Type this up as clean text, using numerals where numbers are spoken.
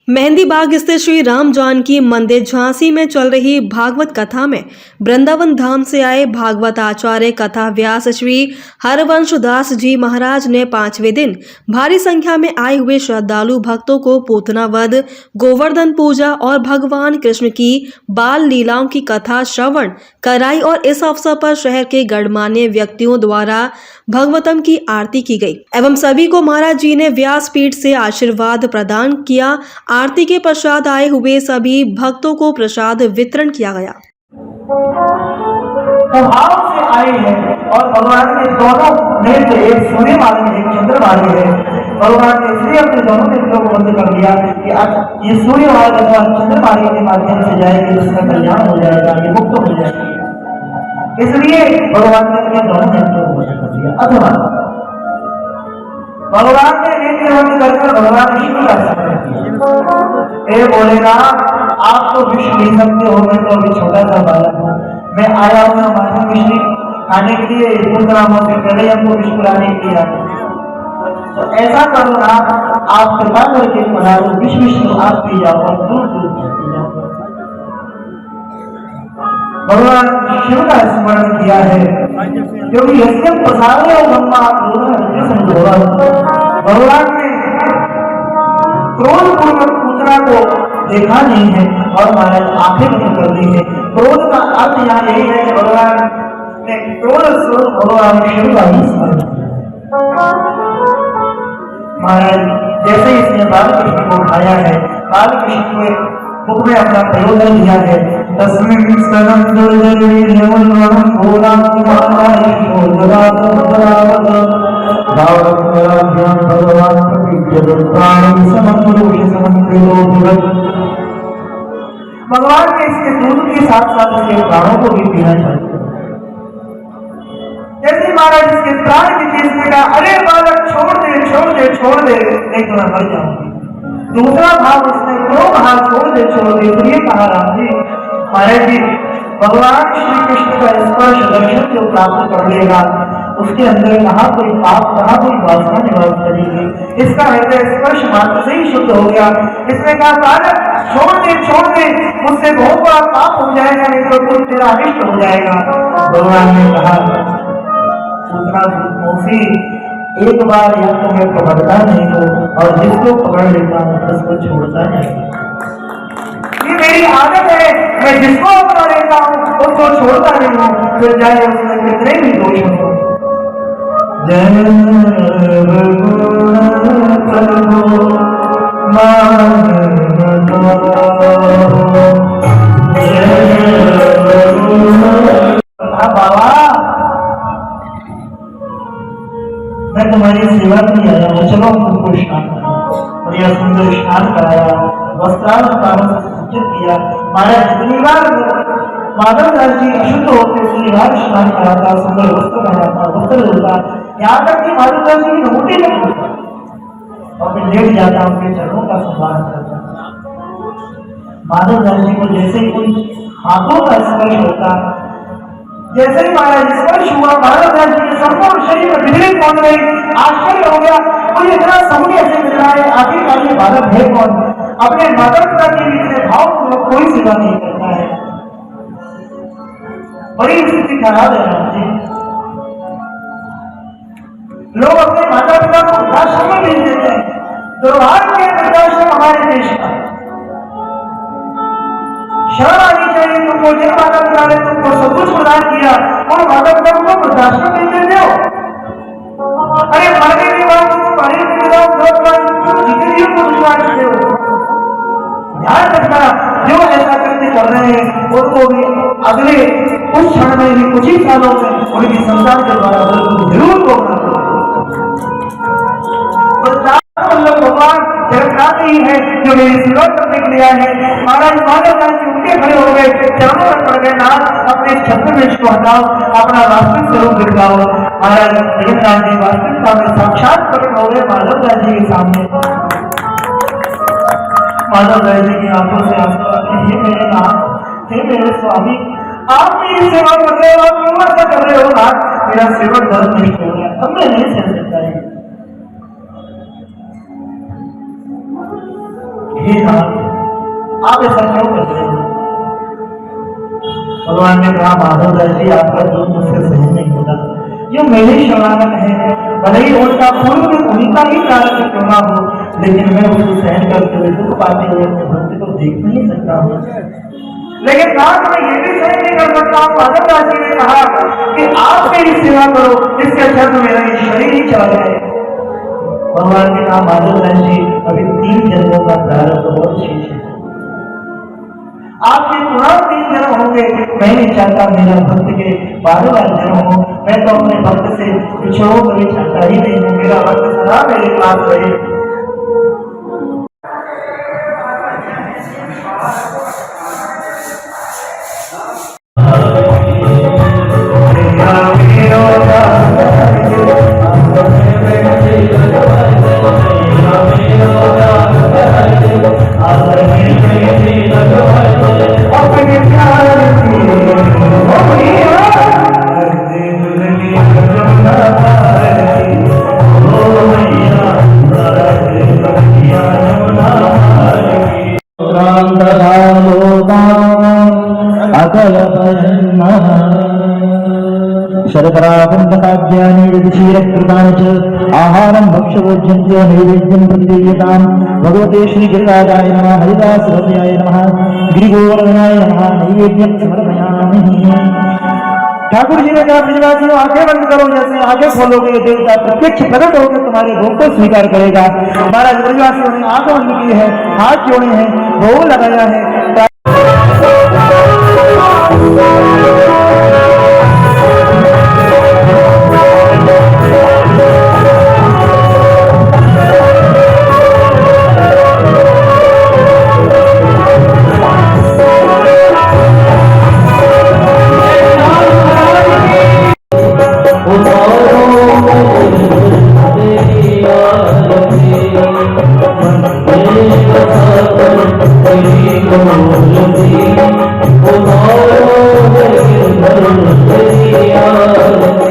मेहंदी बाग स्थित श्री राम जानकी मंदिर झांसी में चल रही भागवत कथा में वृंदावन धाम से आए भागवत आचार्य कथा व्यास श्री हरवंश दास जी महाराज ने 5वें दिन भारी संख्या में आए हुए श्रद्धालु भक्तों को पूतना वध, गोवर्धन पूजा और भगवान कृष्ण की बाल लीलाओं की कथा श्रवण कराई और इस अवसर पर शहर के गणमान्य व्यक्तियों द्वारा भगवतम की आरती की गई एवं सभी को महाराज जी ने व्यासपीठ से आशीर्वाद प्रदान किया। आरती के पश्चात आए हुए सभी भक्तों को प्रसाद वितरण किया गया। भाव से आए हैं और भगवान के दोनों नेत्र, एक सूर्य वाले एक चंद्र वाले है। भगवान ने इसलिए अपने दोनों नेत्रों को बंद कर दिया कि आज ये सूर्य वाले अथवा चंद्र वाले के माध्यम से जाएगी, उसका कल्याण हो जाएगा, ये मुक्त हो जाएगा। इसलिए भगवान ने अपने दोनों नेत्रों को बंद कर दिया। अथवा भगवान ने नेत्र बंद कर भगवान विष्णु का दर्शन किया। ए भोलेनाथ, आप तो विष ले सकते हो, मैं तो अभी छोटा सा बालक हूँ, मैं आया हूँ हमारे मिश्री खाने के लिए, दूसरामों से पहले हमको विष पिलाने के लिए आते। तो ऐसा करो ना, आप कृपा करके पधारो, विष विष्णु आप पी जाओ और दूर दूर पी जाओ। भगवान शिव का स्मरण किया है, क्योंकि यज्ञ प्रसाद और ब्रह्मा भगवान ने क्रोध पूर्वक पूतना को देखा नहीं है और महाराज आंखें बंद कर दी है। क्रोध का अर्थ यहाँ यही है कि भगवान ने क्रोध स्वरूप भगवान शिव का ही स्मरण किया। महाराज जैसे इसने बालकृष्ण को उठाया है, बालकृष्ण को मुख में अपना प्रयोग दिया है। तस्मिन् स्तनं दुर्जरीर्यमन्वनं भूलां भगवान भगवान ने इसके दूध के साथ साथ इसके प्राणों को भी पीना चाहिए। जैसे महाराज इसके प्राण की चीज में कहा, अरे बालक छोड़ दे छोड़ दे छोड़ दे, नहीं तो मैं मर जाऊंगी। दूसरा भाव उसने क्यों कहा छोड़ दे, तो ये कहा राम जी, महाराज जी भगवान श्री कृष्ण का स्पर्श दर्शन जो प्राप्त कर लेगा, उसके अंदर कहा कोई पाप, कहा कोई वासना निवास करेगी। इसका हृदय स्पर्श मात्र से ही शुद्ध हो गया। इसने कहा बालक छोड़ दे, मुझसे बहुत बड़ा पाप हो जाएगा, नहीं तो तुम तेरा अनिष्ट हो जाएगा। भगवान ने कहा एक बार या तो मैं पकड़ता नहीं हूँ और जिसको पकड़ लेता हूँ उसको छोड़ता नहीं। ये मेरी आदत है, मैं जिसको अपना लेता हूँ उसको छोड़ता नहीं हूँ, फिर चाहे उसमें कितने भी दोष हो। बाबा मैं तुम्हारी सेवा नहीं आया हूँ, चलो तुमको स्नान और यह सुंदर स्नान कराया, वस्त्रालंकारों से सज्जित किया। महाराज जितनी बार माधव दास जी अशुद्ध होते उतनी बार स्नान कराता, सुंदर वस्त्र पहनाता, वस्त्र धोता, यहाँ तक कि माधव दास जी की रोटी नहीं होता और फिर लेट जाता, उनके चरणों का सम्मान करता। माधव दास जी को जैसे ही कोई हाथों का स्पर्श होता, जैसे ही महाराज स्पर्श हुआ, माधव दास जी के संपूर्ण शरीर में बिजली पहुंच गई। आश्चर्य हो गया, कोई इतना समूह ऐसे मिल रहा है, आखिरकार ये बालक है कौन? अपने माता पिता के लिए भाव कोई सेवा नहीं करता है। बड़ी स्थिति खराब है जी। लोग अपने माता पिता को वृद्धाश्रम में भेज देते हैं। दुर्भाग्य के वृद्धाश्रम हमारे देश का। शर्म आनी चाहिए तुमको, जिन माता पिता ने तुमको सब कुछ प्रदान किया और माता पिता को वृद्धाश्रम भेज देते हो। अरे मरने के बाद तुम पढ़े जीते जी को विश्वास करते हो। ध्यान रखना, जो ऐसा करते कर रहे हैं उनको भी अगले कुछ क्षण में भी, कुछ ही सालों में उनकी संतान के द्वारा जरूर भोगना। भगवान जगन्नाथ ही है जो मेरी सेवा करने के लिए आए हैं। महाराज माधव दास जी उनके खड़े हो गए, चरणों में पड़ गए, नाथ अपने छत्रवेश को हटाओ, अपना वास्तविक स्वरूप दिखाओ। महाराज जगन्नाथ जी वास्तविकता में साक्षात प्रकट हो गए माधव दास जी के सामने। माधव दास जी की आंखों से आंसू आते, हे मेरे नाथ, हे मेरे स्वामी, आप मेरी सेवा कर रहे हो, आप क्यों ऐसा कर रहे हो नाथ? मेरा सेवक धर्म नष्ट हो गया, अब मैं नहीं सह सकता है। हे नाथ, आप ऐसा क्यों कर रहे हैं? भगवान ने कहा, माधव दास जी, आपका दुख मुझसे सहन नहीं होता। जो मेरे शरणागत है, भले ही उनका पूर्व में उनका ही कारण क्यों ना हो, लेकिन मैं उसको सहन करते हुए दुख पाते हुए अपने भक्त को देख नहीं सकता हूँ। लेकिन नाथ, मैं ये भी सहन नहीं कर सकता हूँ। माधव दास जी ने कहा कि आप मेरी सेवा करो, इससे अच्छा तो मेरा ये शरीर ही चला जाए। भगवान ने कहा, माधव दास जी, अभी 3 जन्मों का प्रारंभ बहुत शेष है। आपके पुनः 3 जन्म होंगे। मैं नहीं चाहता मेरा भक्त के 12वां जन्म हो। मैं तो अपने भक्त से पिछड़ो कभी चाहता ही नहीं हूँ। मेरा भक्त सदा मेरे पास रहे। शरकराकुण्डकाद्यानि क्षीरकृतानि च आहारं भक्षभोज्यन्त्यो नैवेद्यं प्रदीयताम्। भगवते श्रीगिरिराजाय नमः, हरिदासरथयाय नमः, गिरिगोवर्धनाय नमः, नैवेद्यं समर्पयामि। ठाकुर जी ने कहा, ब्रजवासियों, आंखें बंद करो। जैसे आंखें खोलोगे, देवता प्रत्यक्ष प्रकट होकर तुम्हारे भोग को स्वीकार करेगा। महाराज, ब्रजवासियों ने आंखें बंद की है, हाथ जोड़े हैं, भोग लगाया है। Oh,